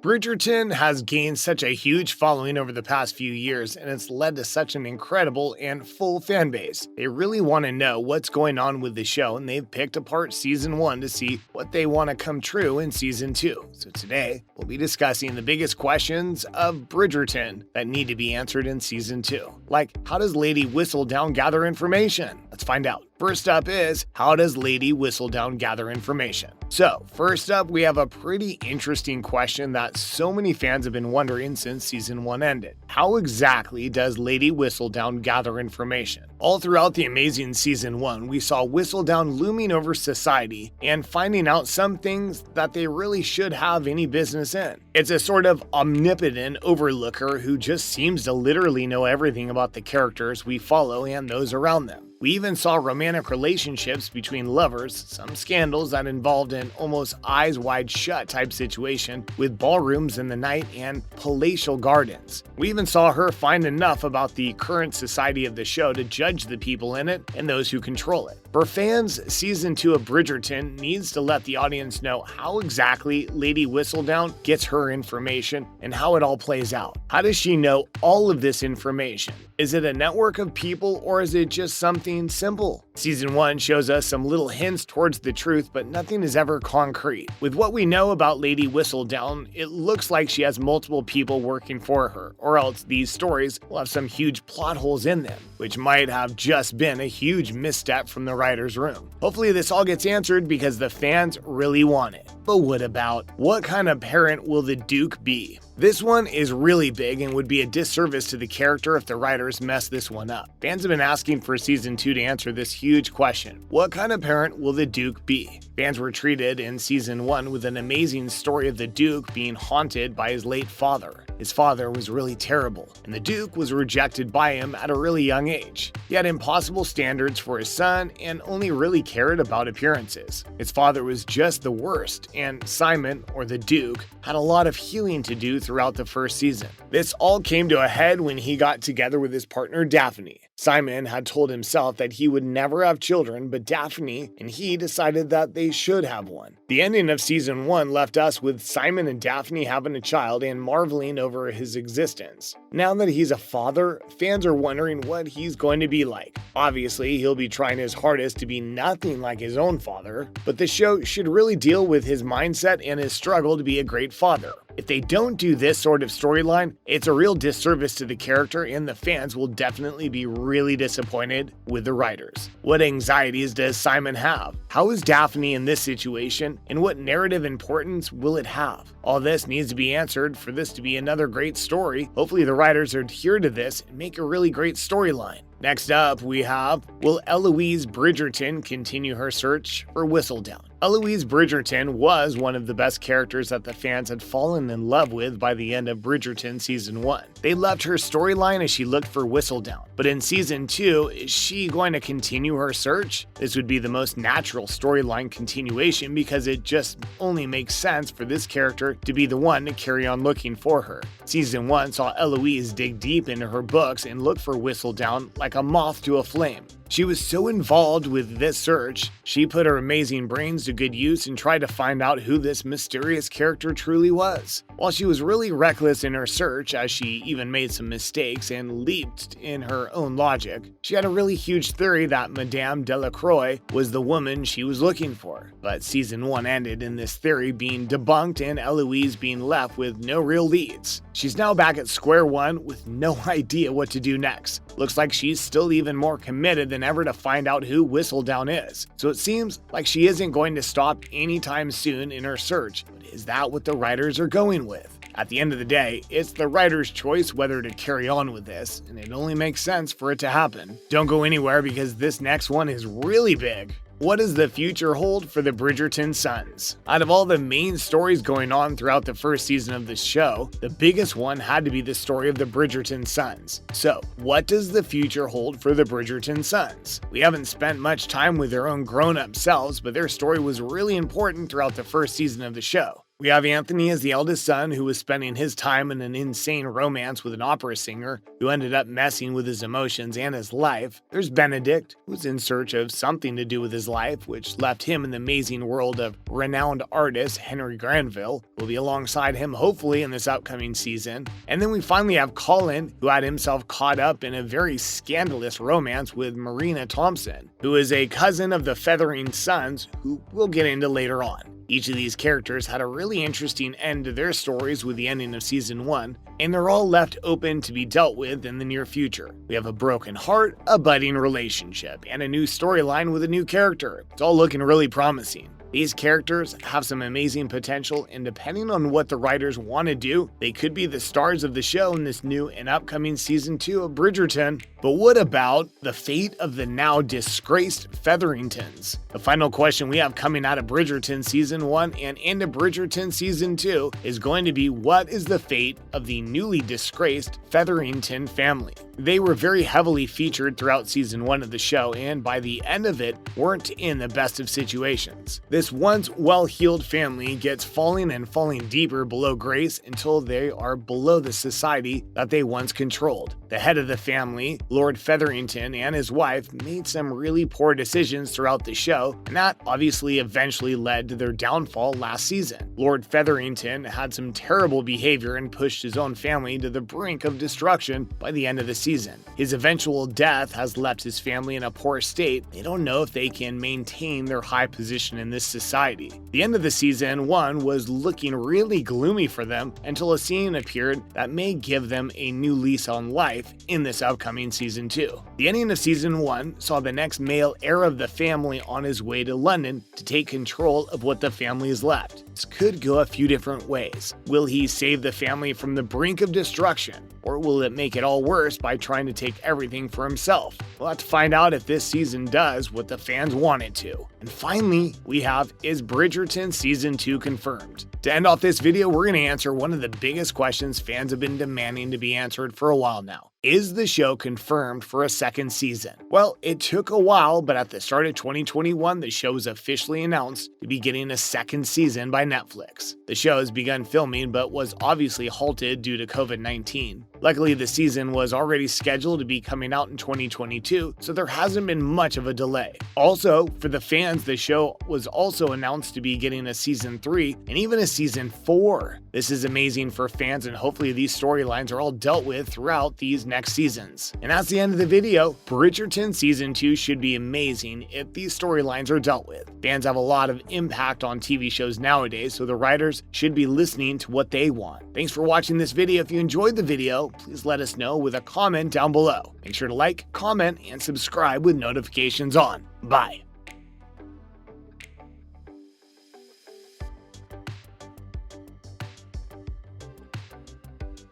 Bridgerton has gained such a huge following over the past few years, and it's led to such an incredible and full fan base. They really want to know what's going on with the show, and they've picked apart Season 1 to see what they want to come true in Season 2. So today, we'll be discussing the biggest questions of Bridgerton that need to be answered in Season 2. Like, how does Lady Whistledown gather information? Let's find out. First up is, how does Lady Whistledown gather information? So, first up, we have a pretty interesting question that so many fans have been wondering since Season 1 ended. How exactly does Lady Whistledown gather information? All throughout the amazing Season 1, we saw Whistledown looming over society and finding out some things that they really should have any business in. It's a sort of omnipotent overlooker who just seems to literally know everything about the characters we follow and those around them. We even saw romantic relationships between lovers, some scandals that involved an almost eyes wide shut type situation with ballrooms in the night and palatial gardens. We even saw her find enough about the current society of the show to judge the people in it and those who control it. For fans, Season 2 of Bridgerton needs to let the audience know how exactly Lady Whistledown gets her information and how it all plays out. How does she know all of this information? Is it a network of people, or is it just something simple? Season 1 shows us some little hints towards the truth, but nothing is ever concrete. With what we know about Lady Whistledown, it looks like she has multiple people working for her, or else these stories will have some huge plot holes in them, which might have just been a huge misstep from the writer's room. Hopefully this all gets answered because the fans really want it. But what kind of parent will the Duke be? This one is really big and would be a disservice to the character if the writers mess this one up. Fans have been asking for Season 2 to answer this huge question. What kind of parent will the Duke be? Fans were treated in Season 1 with an amazing story of the Duke being haunted by his late father. His father was really terrible, and the Duke was rejected by him at a really young age. He had impossible standards for his son and only really cared about appearances. His father was just the worst, and Simon, or the Duke, had a lot of healing to do throughout the first season. This all came to a head when he got together with his partner Daphne. Simon had told himself that he would never have children, but Daphne and he decided that they should have one. The ending of Season 1 left us with Simon and Daphne having a child and marveling over his existence. Now that he's a father, fans are wondering what he's going to be like. Obviously, he'll be trying his hardest to be nothing like his own father, but the show should really deal with his mindset and his struggle to be a great father. If they don't do this sort of storyline, it's a real disservice to the character, and the fans will definitely be really disappointed with the writers. What anxieties does Simon have? How is Daphne in this situation, and what narrative importance will it have? All this needs to be answered for this to be another great story. Hopefully the writers adhere to this and make a really great storyline. Next up, we have, will Eloise Bridgerton continue her search for Whistledown? Eloise Bridgerton was one of the best characters that the fans had fallen in love with by the end of Bridgerton Season 1. They loved her storyline as she looked for Whistledown. But in Season 2, is she going to continue her search? This would be the most natural storyline continuation because it just only makes sense for this character to be the one to carry on looking for her. Season 1 saw Eloise dig deep into her books and look for Whistledown like a moth to a flame. She was so involved with this search, she put her amazing brains to good use and tried to find out who this mysterious character truly was. While she was really reckless in her search, as she even made some mistakes and leaped in her own logic, she had a really huge theory that Madame Delacroix was the woman she was looking for. But Season 1 ended in this theory being debunked and Eloise being left with no real leads. She's now back at square one with no idea what to do next. Looks like she's still even more committed than ever to find out who Whistledown is. So it seems like she isn't going to stop anytime soon in her search. But is that what the writers are going with? At the end of the day, it's the writer's choice whether to carry on with this, and it only makes sense for it to happen. Don't go anywhere because this next one is really big. What does the future hold for the Bridgerton sons? Out of all the main stories going on throughout the first season of this show, the biggest one had to be the story of the Bridgerton sons. So, what does the future hold for the Bridgerton sons? We haven't spent much time with their own grown-up selves, but their story was really important throughout the first season of the show. We have Anthony as the eldest son who was spending his time in an insane romance with an opera singer who ended up messing with his emotions and his life. There's Benedict, who's in search of something to do with his life, which left him in the amazing world of renowned artist Henry Granville, who will be alongside him hopefully in this upcoming season. And then we finally have Colin, who had himself caught up in a very scandalous romance with Marina Thompson, who is a cousin of the Feathering Sons, who we'll get into later on. Each of these characters had a really interesting end to their stories with the ending of Season 1, and they're all left open to be dealt with in the near future. We have a broken heart, a budding relationship, and a new storyline with a new character. It's all looking really promising. These characters have some amazing potential, and depending on what the writers want to do, they could be the stars of the show in this new and upcoming Season 2 of Bridgerton. But what about the fate of the now disgraced Featheringtons? The final question we have coming out of Bridgerton Season 1 and into Bridgerton Season 2 is going to be, what is the fate of the newly disgraced Featherington family? They were very heavily featured throughout Season 1 of the show, and by the end of it, weren't in the best of situations. This once well-heeled family gets falling and falling deeper below grace until they are below the society that they once controlled. The head of the family, Lord Featherington, and his wife made some really poor decisions throughout the show, and that obviously eventually led to their downfall last season. Lord Featherington had some terrible behavior and pushed his own family to the brink of destruction by the end of the season. His eventual death has left his family in a poor state. They don't know if they can maintain their high position in this society. The end of the Season 1 was looking really gloomy for them until a scene appeared that may give them a new lease on life in this upcoming Season 2. The ending of Season 1 saw the next male heir of the family on his way to London to take control of what the family is left. This could go a few different ways. Will he save the family from the brink of destruction? Or will it make it all worse by trying to take everything for himself? We'll have to find out if this season does what the fans want it to. And finally, we have, is Bridgerton Season 2 confirmed? To end off this video, we're going to answer one of the biggest questions fans have been demanding to be answered for a while now. Is the show confirmed for a second season? Well, it took a while, but at the start of 2021, the show was officially announced to be getting a second season by Netflix. The show has begun filming, but was obviously halted due to COVID-19. Luckily, the season was already scheduled to be coming out in 2022, so there hasn't been much of a delay. Also, for the fans, the show was also announced to be getting a Season 3 and even a Season 4. This is amazing for fans, and hopefully these storylines are all dealt with throughout these next seasons. And that's the end of the video. Bridgerton Season 2 should be amazing if these storylines are dealt with. Fans have a lot of impact on TV shows nowadays, so the writers should be listening to what they want. Thanks for watching this video. If you enjoyed the video, please let us know with a comment down below. Make sure to like, comment, and subscribe with notifications on. Bye.